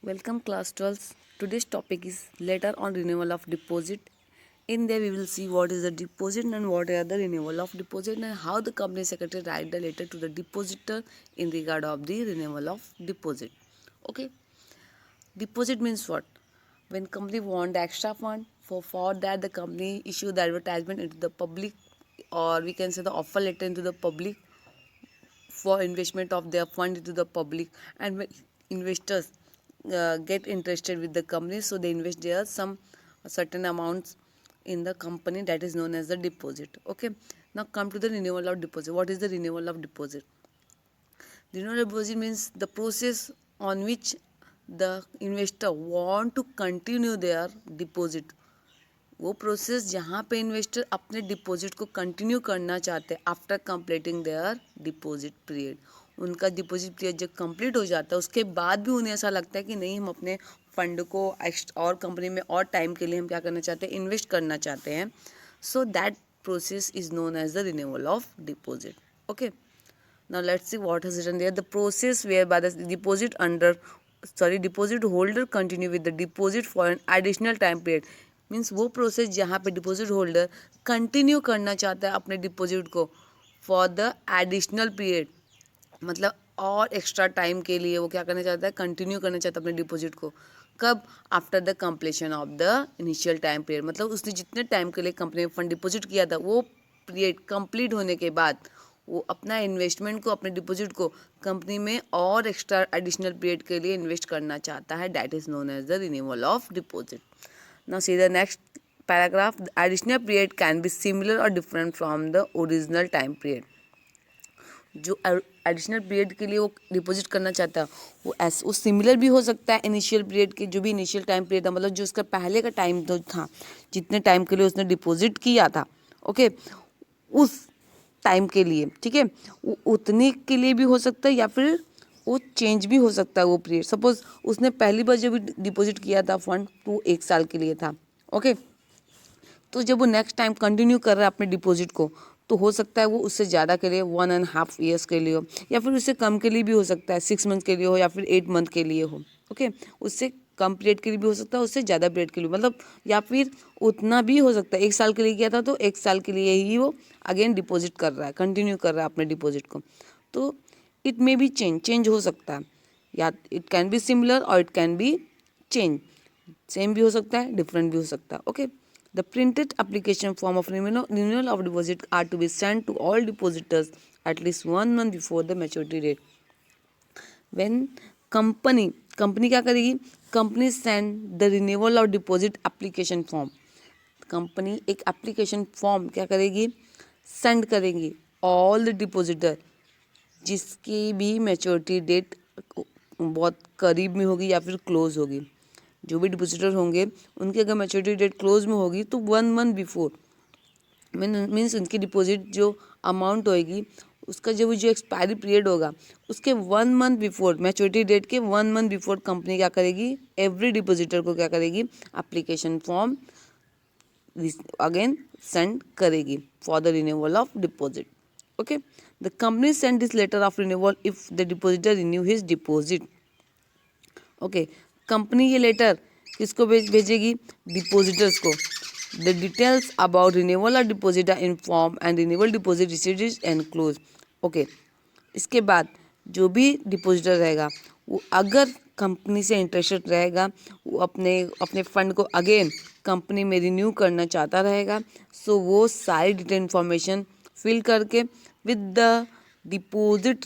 Welcome class 12. Today's topic is letter on renewal of deposit. In there we will see what is the deposit and what are the renewal of deposit and how the company secretary write the letter to the depositor in regard of the renewal of deposit. Okay. Deposit means what? When company want the extra fund, for that the company issue the advertisement into the public, or we can say the offer letter into the public for investment of their fund into the public. And when investors get interested with the company, so they invest there some certain amounts in the company, that is known as the deposit. Okay, now come to the renewal of deposit. What is the renewal of deposit? Renewal of deposit means the process on which the investor want to continue their deposit. वो process जहाँ पे investor अपने deposit को continue करना चाहते हैं after completing there deposit period. उनका deposit period जब कंप्लीट हो जाता है उसके बाद भी उन्हें ऐसा लगता है कि नहीं, हम अपने फंड को और कंपनी में और टाइम के लिए हम क्या करना चाहते हैं, इन्वेस्ट करना चाहते हैं. So that process is known as the renewal of deposit. Okay, now let's see what is written there. The process whereby the deposit holder continue with the deposit for an additional time period means वो process जहाँ पे deposit holder continue करना चाहता है अपने deposit को for the additional period, मतलब और एक्स्ट्रा टाइम के लिए वो क्या करना चाहता है, कंटिन्यू करना चाहता है अपने डिपॉजिट को. कब? After the completion of the initial time period. मतलब उसने जितने टाइम के लिए कंपनी में फंड डिपॉजिट किया था वो पीरियड कंप्लीट होने के बाद वो अपना इन्वेस्टमेंट को, अपने डिपॉजिट को कंपनी में और एक्स्ट्रा एडिशनल पीरियड के लिए इन्वेस्ट करना चाहता है. That is known as the renewal of deposit. Now see the next paragraph. The additional period can be similar or different from the original time period. जो additional period के लिए वो deposit करना चाहता है वो सिमिलर भी हो सकता है इनिशियल पीरियड के, जो भी इनिशियल टाइम पीरियड था, मतलब जो उसका पहले का टाइम तो था, जितने टाइम के लिए उसने डिपॉजिट किया था, ओके, उस टाइम के लिए, ठीक है, उतने के लिए भी हो सकता है या फिर वो चेंज भी हो सकता है वो पीरियड. सपोज उसने पहली बार जब डिपॉजिट किया था फंड तो 1 साल के लिए था, ओके, तो जब वो नेक्स्ट टाइम कंटिन्यू कर रहा है अपने डिपॉजिट को तो हो सकता है वो उससे ज़्यादा के लिए 1.5 ईयर्स के लिए हो, या फिर उससे कम के लिए भी हो सकता है, 6 मंथ के लिए हो या फिर 8 मंथ के लिए हो. ओके, उससे कम पीरियड के लिए भी हो सकता है, उससे ज़्यादा पीरियड के लिए, मतलब या फिर उतना भी हो सकता है. 1 साल के लिए किया था तो 1 साल के लिए ही वो अगेन डिपॉजिट कर रहा है, कंटिन्यू कर रहा है अपने डिपॉजिट को. तो इट मे बी चेंज हो सकता है, या इट कैन बी सिमिलर और it can be change. Same भी हो सकता है, डिफरेंट भी हो सकता है. Okay, the printed application form of renewal of deposit are to be sent to all depositors at least 1 month before the maturity date. When company क्या करेगी, company send the renewal of deposit application form. Company एक application form क्या करेगी, send करेंगी all the depositor जिसकी भी maturity date बहुत करीब में होगी या फिर क्लोज होगी. जो भी डिपॉजिटर होंगे उनकी अगर मैच्योरिटी डेट क्लोज में होगी तो 1 मंथ बिफोर मीन्स उनकी डिपॉजिट जो अमाउंट होएगी उसका जो एक्सपायरी पीरियड होगा उसके 1 मंथ बिफोर, मैच्योरिटी डेट के 1 मंथ बिफोर कंपनी क्या करेगी, एवरी डिपॉजिटर को क्या करेगी, एप्लीकेशन फॉर्म अगेन सेंड करेगी for the renewal of deposit. Okay, the company send this letter of renewal if the depositor renew his deposit. Okay, company ये letter किसको भेजेगी, depositors को. The details about renewal of deposit are inform and renewal deposit received is enclose. Okay, इसके बाद जो भी depositor रहेगा वो अगर कंपनी से इंटरेस्टेड रहेगा, वो अपने फंड को अगेन कंपनी में रिन्यू करना चाहता रहेगा, सो वो सारी डिटेल इन्फॉर्मेशन फिल करके विद द डिपॉजिट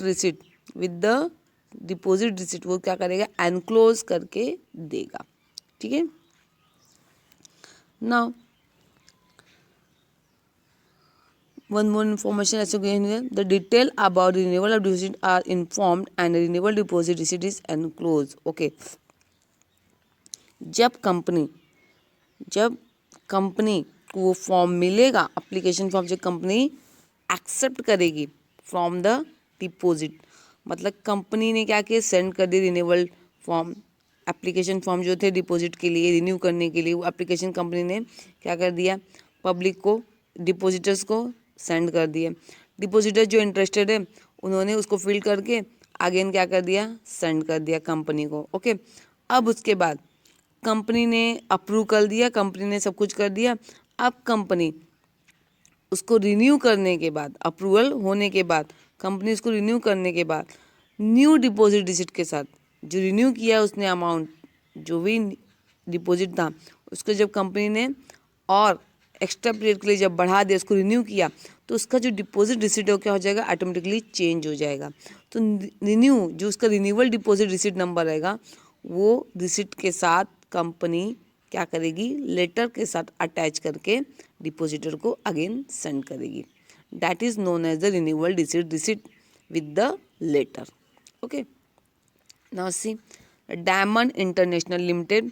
रिसिट वो क्या करेगा, एनक्लोज करके देगा. ठीक है, now one more information as again here. The detail about renewal of deposit are informed and renewal deposit receipt is enclosed. Okay, जब कंपनी को वो फॉर्म मिलेगा, एप्लीकेशन फॉर्म जो कंपनी एक्सेप्ट करेगी फ्रॉम द डिपॉजिट, मतलब company ने क्या किया, सेंड कर दी रिन्यूअल फॉर्म, एप्लीकेशन फॉर्म जो थे डिपॉजिट के लिए रिन्यू करने के लिए, वो एप्लीकेशन कंपनी ने क्या कर दिया, पब्लिक को, डिपॉजिटर्स को सेंड कर दिए. डिपॉजिटर जो इंटरेस्टेड है उन्होंने उसको फिल करके अगेन क्या कर दिया, सेंड कर दिया कंपनी को. ओके, अब उसके बाद कंपनी ने अप्रूव कर दिया, कंपनी ने सब कुछ कर दिया। अब कंपनी उसको रिन्यू करने के बाद, अप्रूवल होने के बाद, कंपनी उसको रिन्यू करने के बाद न्यू डिपॉजिट रिसिट के साथ, जो रिन्यू किया उसने अमाउंट, जो भी डिपॉजिट था उसको जब कंपनी ने और एक्स्ट्रा पीरियड के लिए जब बढ़ा दिया, उसको रिन्यू किया, तो उसका जो डिपॉजिट रिसिट है वो क्या हो जाएगा, ऑटोमेटिकली चेंज हो जाएगा। तो रिन्यू जो उसका रिन्यूअल डिपॉजिट रिसिट नंबर रहेगा, वो रिसिट के साथ कंपनी क्या करेगी, लेटर के साथ अटैच करके डिपॉजिटर को अगेन सेंड करेगी। That is known as the renewal receipt with the letter. Okay, now see Diamond International Limited,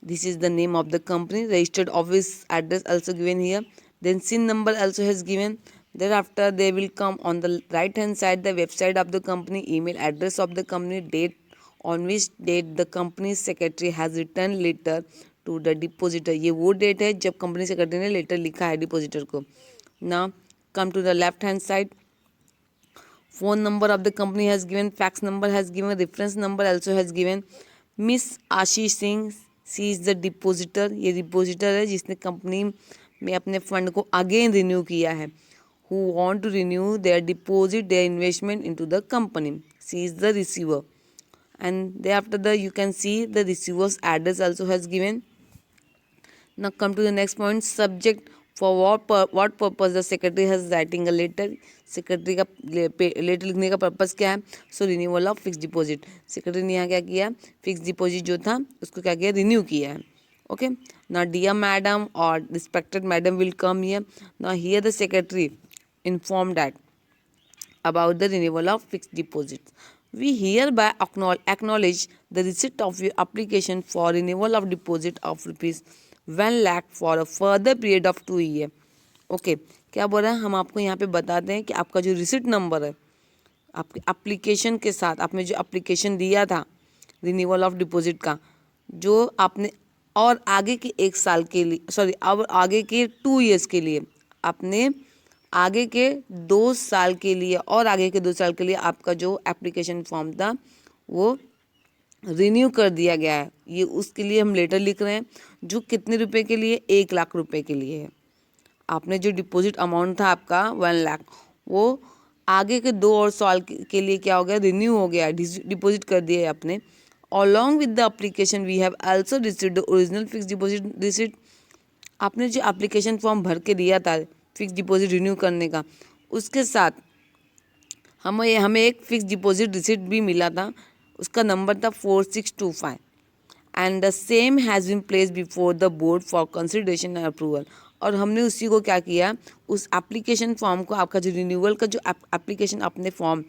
this is the name of the company, registered office address also given here, then sin number also has given. Thereafter they will come on the right hand side the website of the company, email address of the company, date on which date the company secretary has written letter to the depositor। ये वो date है जब company secretary ने letter लिखा है depositor को। Now come to the left hand side, phone number of the company has given, fax number has given, reference number also has given। Miss Ashish Singh, she is the depositor, ये depositor है जिसने company में अपने fund को again renew किया है। Who want to renew their deposit, their investment into the company, she is the receiver. And they after the you can see the receiver's address also has given। Now come to the next point, subject for what purpose the secretary has writing a letter। Secretary का letter लिखने का purpose क्या है, so renewal of fix deposit. Secretary ने यहाँ क्या किया, fix deposit जो था उसको क्या किया, रिन्यू किया है। ओके, ना डियर मैडम और respected madam will come here. ना here the secretary inform that about the renewal of fixed deposits। We hereby acknowledge the receipt of your application for renewal of deposit of rupees 1 lakh for a further period of 2 years। Okay, क्या बोल रहा है, हम आपको यहाँ पे बताते हैं कि आपका जो रिसिट नंबर है, आपके एप्लीकेशन के साथ आपने जो एप्लीकेशन दिया था रिन्यूअल ऑफ डिपॉजिट का, जो आपने और आगे के 1 साल के लिए, सॉरी अब आगे के 2 इयर्स के लिए, आपने आगे के 2 साल के लिए और आगे के 2 साल के लिए आपका जो एप्लीकेशन फॉर्म था वो रिन्यू कर दिया गया है। ये उसके लिए हम लेटर लिख रहे हैं, जो कितने रुपए के लिए, 1 लाख रुपए के लिए है। आपने जो डिपॉजिट अमाउंट था आपका 1 लाख, वो आगे के 2 और साल के लिए क्या हो गया, रिन्यू हो गया, डिपॉजिट कर दिया है आपने। Along with the application we have also received the original fix deposit receipt. आपने जो एप्लीकेशन फॉर्म भर के दिया था फिक्स डिपॉजिट रिन्यू करने का, उसके साथ हमें एक फिक्स डिपॉजिट रिसिट भी मिला था, उसका नंबर था 4625 and the same has been place before the board for consideration and approval. और हमने उसी को क्या किया, उस एप्लीकेशन फॉर्म को, आपका जो रिन्यूअल का जो एप्लीकेशन आपने फॉर्म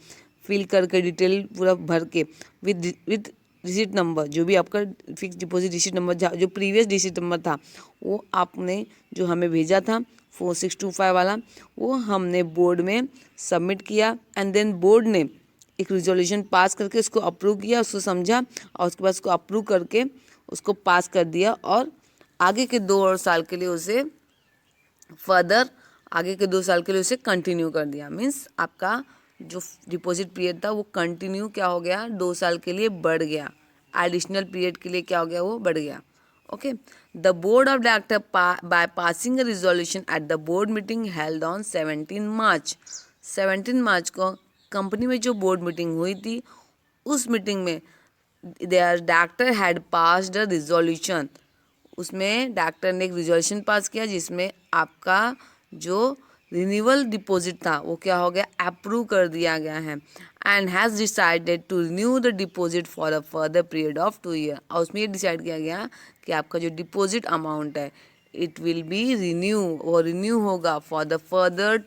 फिल करके डिटेल पूरा भर के विद रिसिट नंबर, जो भी आपका फिक्स डिपॉजिट रिसिट नंबर जो प्रीवियस रिसिट नंबर था वो आपने जो हमें भेजा था 4625 वाला, वो हमने बोर्ड में सबमिट किया। एंड देन बोर्ड ने एक रिजोल्यूशन पास करके उसको अप्रूव किया, उसको समझा और उसके बाद उसको अप्रूव करके उसको पास कर दिया, और आगे के 2 और साल के लिए उसे फर्दर आगे के 2 साल के लिए उसे कंटिन्यू कर दिया। मीन्स आपका जो डिपॉजिट पीरियड था वो कंटिन्यू क्या हो गया, 2 साल के लिए बढ़ गया, एडिशनल पीरियड के लिए क्या हो गया, वो बढ़ गया। Okay, the board of director by passing a resolution at the board meeting held on 17 मार्च। 17 मार्च को कंपनी में जो बोर्ड मीटिंग हुई थी, उस मीटिंग में their director had passed a resolution, उसमें डॉक्टर ने एक रिजोल्यूशन पास किया जिसमें आपका जो रिन्यूअल डिपॉजिट था वो क्या हो गया, अप्रूव कर दिया गया है। And has decided to renew the deposit for a further period of 2 year. और उसमें ये डिसाइड किया गया कि आपका जो डिपॉजिट अमाउंट है इट विल बी रिन्यू, और रिन्यू होगा for the further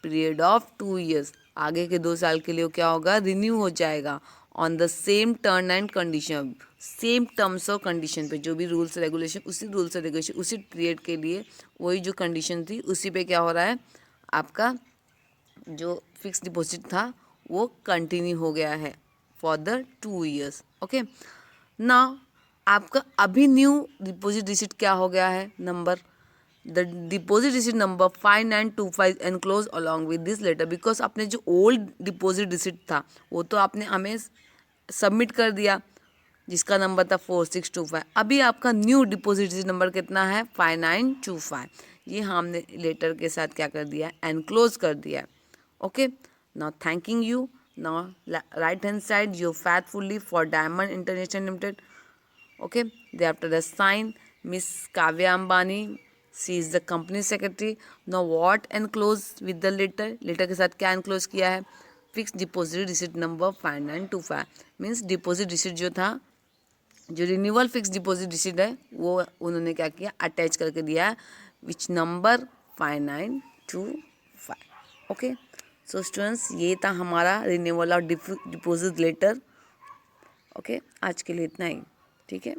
period of 2 years. आगे के 2 साल के लिए क्या होगा, रिन्यू हो जाएगा on the same term and condition, same terms और कंडीशन पे, जो भी रूल्स रेगुलेशन, उसी रूल्स और रेगुलेशन उसी पीरियड के लिए वही जो कंडीशन थी उसी पे क्या हो रहा है, आपका जो फिक्स डिपॉजिट था वो कंटिन्यू हो गया है for the 2 years. Okay, now आपका अभी न्यू डिपॉजिट रिसिट क्या हो गया है, number the deposit receipt number 5925 enclose along with this letter. Because आपने जो ओल्ड डिपॉजिट रिसिट था वो तो आपने हमें सबमिट कर दिया, जिसका नंबर था 4625। अभी आपका न्यू डिपॉजिट रिसीट नंबर कितना है 5925। ये हमने लेटर के साथ क्या कर दिया है एनक्लोज कर दिया है। Okay, now thanking you. Now right hand side your faithfully for Diamond International Limited. Okay, thereafter the sign Miss Kavya Ambani, she is the company secretary. Now what enclose with the letter, letter के साथ क्या enclose किया है fix deposit receipt number 5925। Means deposit receipt जो था, जो renewal fix deposit receipt है वो उन्होंने क्या किया अटैच करके दिया है which number 5925। Okay, so students ये था हमारा रिन्यूअल और डिपॉजिट लेटर। ओके, आज के लिए इतना ही, ठीक है।